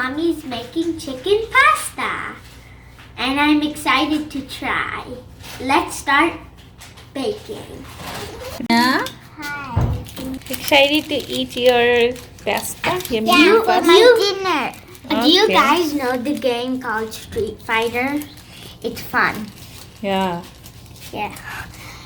Mommy's making chicken pasta and I'm excited to try. Let's start baking. Yeah? Hi. Excited to eat your pasta? Yummy Yeah, for pasta? my dinner. Do you Okay. guys know the game called Street Fighter? It's fun. Yeah. Yeah.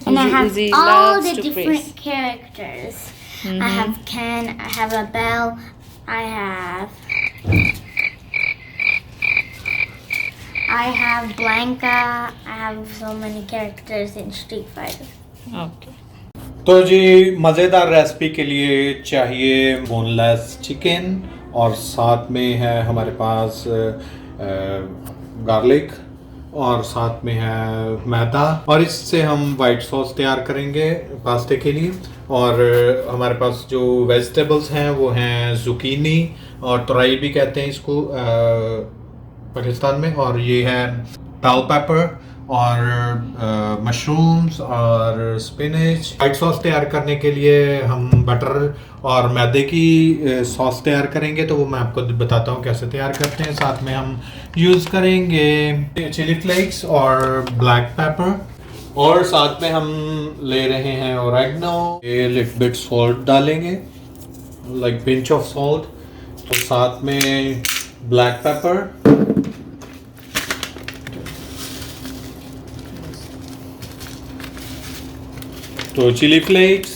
And I have Uzi all loves the to different press. characters. I Mhm. have Ken, I have Abel, I have Blanca, I have so many characters in Street Fighter. Okay. तो जी मज़ेदार recipe के लिए चाहिए boneless chicken और साथ में है हमारे पास गार्लिक और साथ में है मैदा और इससे हम वाइट सॉस तैयार करेंगे पास्ते के लिए। और हमारे पास जो वेजिटेबल्स हैं वो हैं जुकीनी और तुरई भी कहते हैं इसको पाकिस्तान में, और ये है बेल पेपर और मशरूम्स और स्पिनच। वाइट सॉस तैयार करने के लिए हम बटर और मैदे की सॉस तैयार करेंगे, तो वो मैं आपको बताता हूँ कैसे तैयार करते हैं। साथ में हम यूज़ करेंगे चिली फ्लेक्स और ब्लैक पेपर, और साथ में हम ले रहे हैं ओरेगनो, ये लिटिल बिट सॉल्ट डालेंगे, लाइक पिंच ऑफ सॉल्ट। तो साथ में ब्लैक पेपर, तो चिली फ्लेक्स,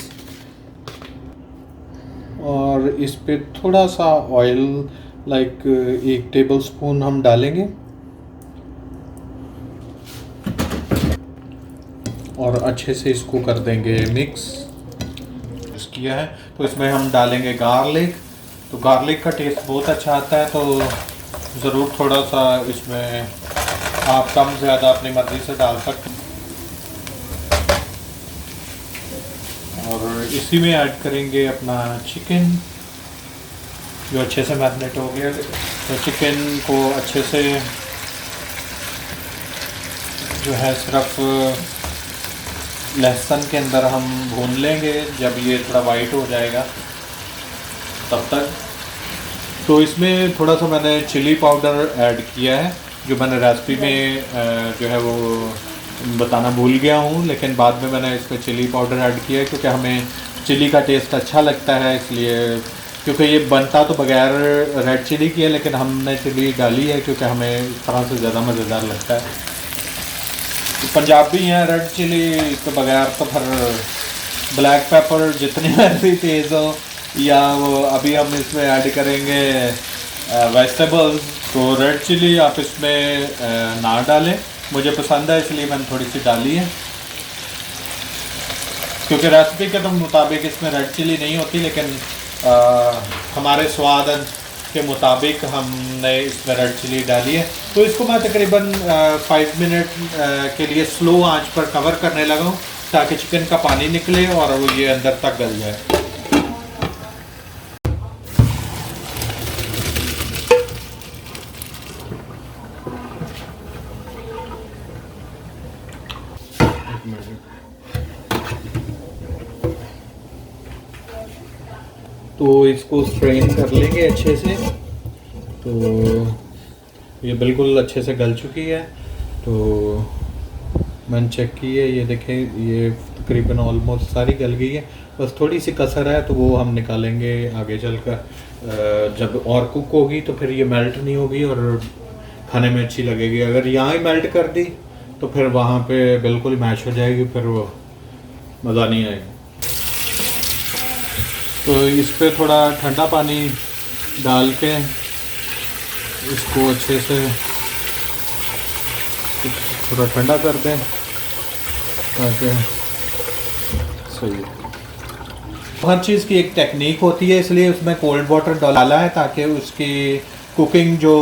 और इस पे थोड़ा सा ऑयल लाइक 1 टेबलस्पून हम डालेंगे, और अच्छे से इसको कर देंगे मिक्स किया है। तो इसमें हम डालेंगे गार्लिक। तो गार्लिक का टेस्ट बहुत अच्छा आता है, तो ज़रूर थोड़ा सा इसमें आप कम ज़्यादा अपनी मर्ज़ी से डाल सकते हैं। और इसी में ऐड करेंगे अपना चिकन जो अच्छे से मैरिनेट हो गया। तो चिकन को अच्छे से जो है सिर्फ लहसुन के अंदर हम भून लेंगे, जब ये थोड़ा वाइट हो जाएगा तब तक। तो इसमें थोड़ा सा मैंने चिली पाउडर ऐड किया है, जो मैंने रेसिपी में जो है वो बताना भूल गया हूँ, लेकिन बाद में मैंने इसमें चिली पाउडर ऐड किया है क्योंकि हमें चिली का टेस्ट अच्छा लगता है, इसलिए। क्योंकि ये बनता तो बगैर रेड चिली की है, लेकिन हमने चिली डाली है क्योंकि हमें इस तरह से ज़्यादा मज़ेदार लगता है। तो पंजाबी हैं, रेड चिली के बगैर तो फिर ब्लैक पेपर जितनी मर्जी तेज़ हो, या वो अभी हम इसमें ऐड करेंगे वेजिटेबल्स, तो रेड चिली आप इसमें ना डालें। मुझे पसंद है इसलिए मैंने थोड़ी सी डाली है, क्योंकि रेसिपी के तो मुताबिक इसमें रेड चिली नहीं होती, लेकिन हमारे स्वाद के मुताबिक हमने इसमें रेड चिली डाली है। तो इसको मैं तकरीबन 5 मिनट के लिए स्लो आंच पर कवर करने लगा हूँ, ताकि चिकन का पानी निकले और वो ये अंदर तक गल जाए। तो इसको स्ट्रेन कर लेंगे अच्छे से। तो ये बिल्कुल अच्छे से गल चुकी है, तो मैंने चेक की है, ये देखें ये तकरीबन ऑलमोस्ट सारी गल गई है, बस थोड़ी सी कसर है, तो वो हम निकालेंगे आगे चलकर। जब और कुक होगी तो फिर ये मेल्ट नहीं होगी और खाने में अच्छी लगेगी। अगर यहाँ ही मेल्ट कर दी तो फिर वहाँ पे बिल्कुल मैश हो जाएगी, फिर वो मज़ा नहीं आएगा। तो इस पे थोड़ा ठंडा पानी डाल के इसको अच्छे से थोड़ा ठंडा कर दें ताकि सही। हर चीज़ की एक टेक्निक होती है, इसलिए उसमें कोल्ड वाटर डाला है ताकि उसकी कुकिंग जो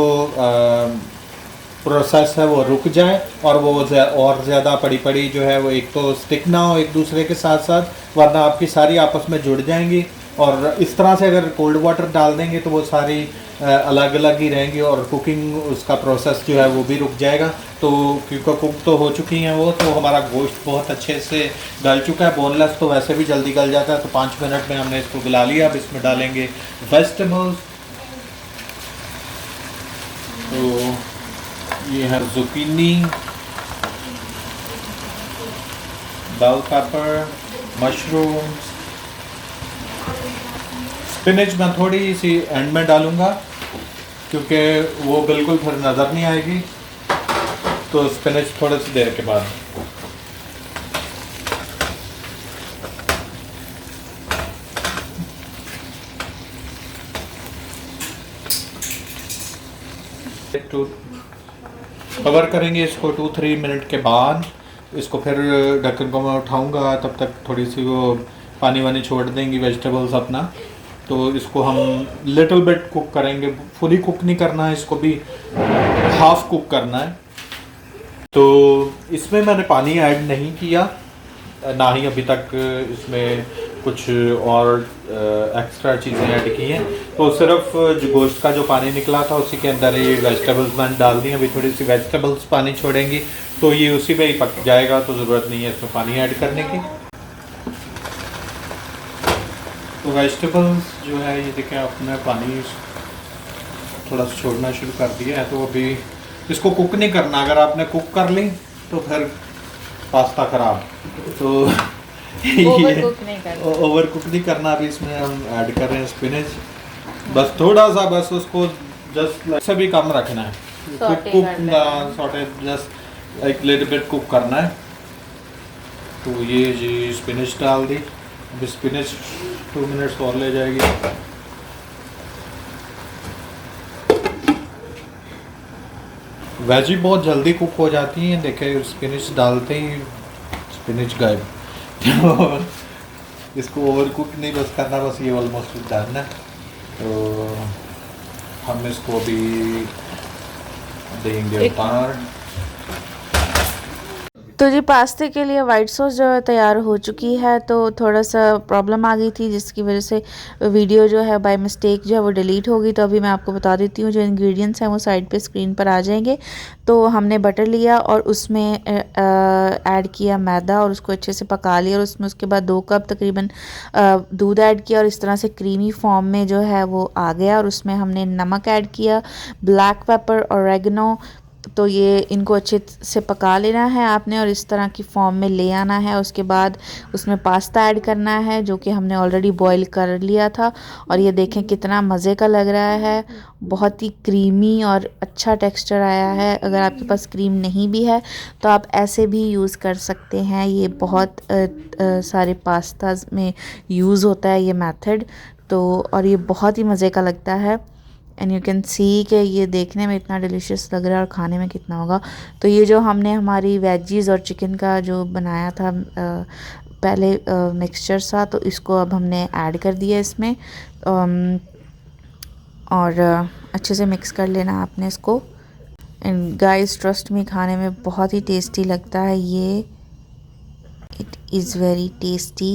प्रोसेस है वो रुक जाए और वो और ज़्यादा पड़ी जो है वो एक तो स्टिक ना हो एक दूसरे के साथ साथ, वरना आपकी सारी आपस में जुड़ जाएंगी। और इस तरह से अगर कोल्ड वाटर डाल देंगे तो वो सारी अलग अलग ही रहेंगी और कुकिंग उसका प्रोसेस जो है वो भी रुक जाएगा। तो क्योंकि कुक तो हो चुकी हैं वो, तो हमारा गोश्त बहुत अच्छे से गल चुका है। बोनलेस तो वैसे भी जल्दी गल जाता है, तो 5 मिनट में हमने इसको गला लिया। अब इसमें डालेंगे वेजिटेबल्स। ये है zucchini, bell pepper, mushrooms, spinach मैं थोड़ी सी एंड में डालूंगा क्योंकि वो बिल्कुल फिर नज़र नहीं आएगी, तो स्पिनच थोड़ी सी देर के बाद। कवर करेंगे इसको 2-3 मिनट के बाद। इसको फिर ढक्कन को मैं उठाऊंगा, तब तक थोड़ी सी वो पानी वानी छोड़ देंगी वेजिटेबल्स अपना। तो इसको हम लिटिल बिट कुक करेंगे, फुली कुक नहीं करना है, इसको भी हाफ कुक करना है। तो इसमें मैंने पानी ऐड नहीं किया, ना ही अभी तक इसमें कुछ और एक्स्ट्रा चीज़ें ऐड की हैं। तो सिर्फ जो गोश्त का जो पानी निकला था उसी के अंदर ये वेजिटेबल्स मैंने डाल दी। अभी थोड़ी सी वेजिटेबल्स पानी छोड़ेंगी तो ये उसी में ही पक जाएगा, तो ज़रूरत नहीं है इसमें पानी ऐड करने की। तो वेजिटेबल्स जो है ये देखें अपने पानी थोड़ा सा छोड़ना शुरू कर दिया है। तो अभी इसको कुक नहीं करना, अगर आपने कुक कर ली तो फिर पास्ता खराब। तो ओवर कुक नहीं करना। अभी इसमें हम ऐड कर रहे हैं स्पिनच, बस थोड़ा सा, बस उसको जस्ट से भी कम रखना है, सॉटे जस्ट एक लिटिल बिट कुक करना है। तो ये जी स्पिनच डाल दी, अभी स्पिनच 2 मिनट्स और ले जाएगी। वेजी बहुत जल्दी कुक हो जाती हैं, देखें स्पिनच डालते ही स्पिनच गायब। तो इसको ओवर कुक नहीं बस करना, बस ये ऑलमोस्ट डालना। तो हम इसको भी देंगे उतार। तो जी पास्ते के लिए वाइट सॉस जो है तैयार हो चुकी है। तो थोड़ा सा प्रॉब्लम आ गई थी जिसकी वजह से वीडियो जो है बाय मिस्टेक जो है वो डिलीट हो गई। तो अभी मैं आपको बता देती हूँ, जो इंग्रेडिएंट्स हैं वो साइड पे स्क्रीन पर आ जाएंगे। तो हमने बटर लिया और उसमें ऐड किया मैदा और उसको अच्छे से पका लिया, और उसमें उसके बाद 2 कप तकरीबन दूध ऐड किया, और इस तरह से क्रीमी फॉर्म में जो है वो आ गया। और उसमें हमने नमक ऐड किया, ब्लैक पेपर और ऑरेगनो। तो ये इनको अच्छे से पका लेना है आपने और इस तरह की फॉर्म में ले आना है। उसके बाद उसमें पास्ता ऐड करना है जो कि हमने ऑलरेडी बॉईल कर लिया था। और ये देखें कितना मज़े का लग रहा है, बहुत ही क्रीमी और अच्छा टेक्सचर आया है। अगर आपके पास क्रीम नहीं भी है तो आप ऐसे भी यूज़ कर सकते हैं। ये बहुत सारे पास्ताज में यूज़ होता है ये मेथड। तो और ये बहुत ही मज़े का लगता है। एंड यू कैन सी कि ये देखने में इतना डिलीशियस लग रहा है और खाने में कितना होगा। तो ये जो हमने हमारी वेजीज़ और चिकन का जो बनाया था पहले मिक्सचर सा, तो इसको अब हमने ऐड कर दिया इसमें, और अच्छे से मिक्स कर लेना आपने इसको। एंड गाइस ट्रस्ट मी, खाने में बहुत ही टेस्टी लगता है ये। It is very tasty.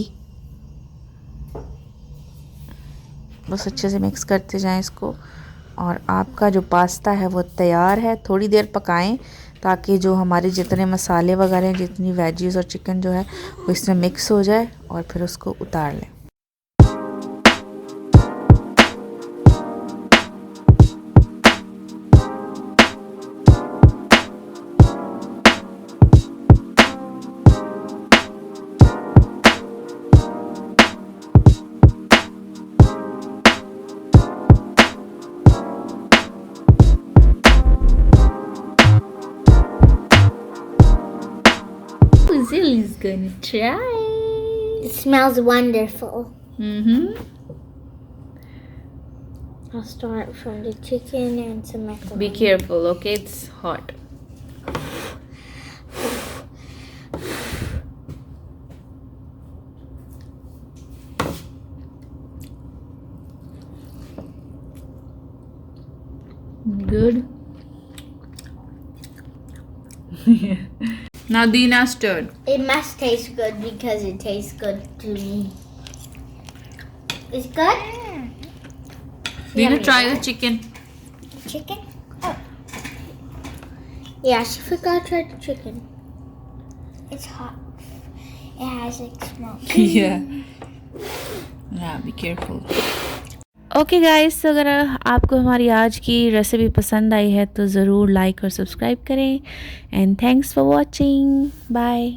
बस अच्छे से मिक्स करते जाएं इसको, और आपका जो पास्ता है वो तैयार है। थोड़ी देर पकाएं ताकि जो हमारे जितने मसाले वगैरह हैं, जितनी वेजीज़ और चिकन जो है वो इसमें मिक्स हो जाए, और फिर उसको उतार लें। Zill's gonna try. It smells wonderful. I'll start from the chicken and some macaroni. Be careful, okay? It's hot. Good. Now Dina stirred. It must taste good because it tastes good to me. It's good? Dina, try the chicken. Chicken? Oh. Yeah, she forgot to try the chicken. It's hot. It has like smoke. Yeah. Yeah, be careful. Okay guys, अगर आपको हमारी आज की recipe पसंद आई है तो ज़रूर like और सब्सक्राइब करें। And thanks for watching, bye.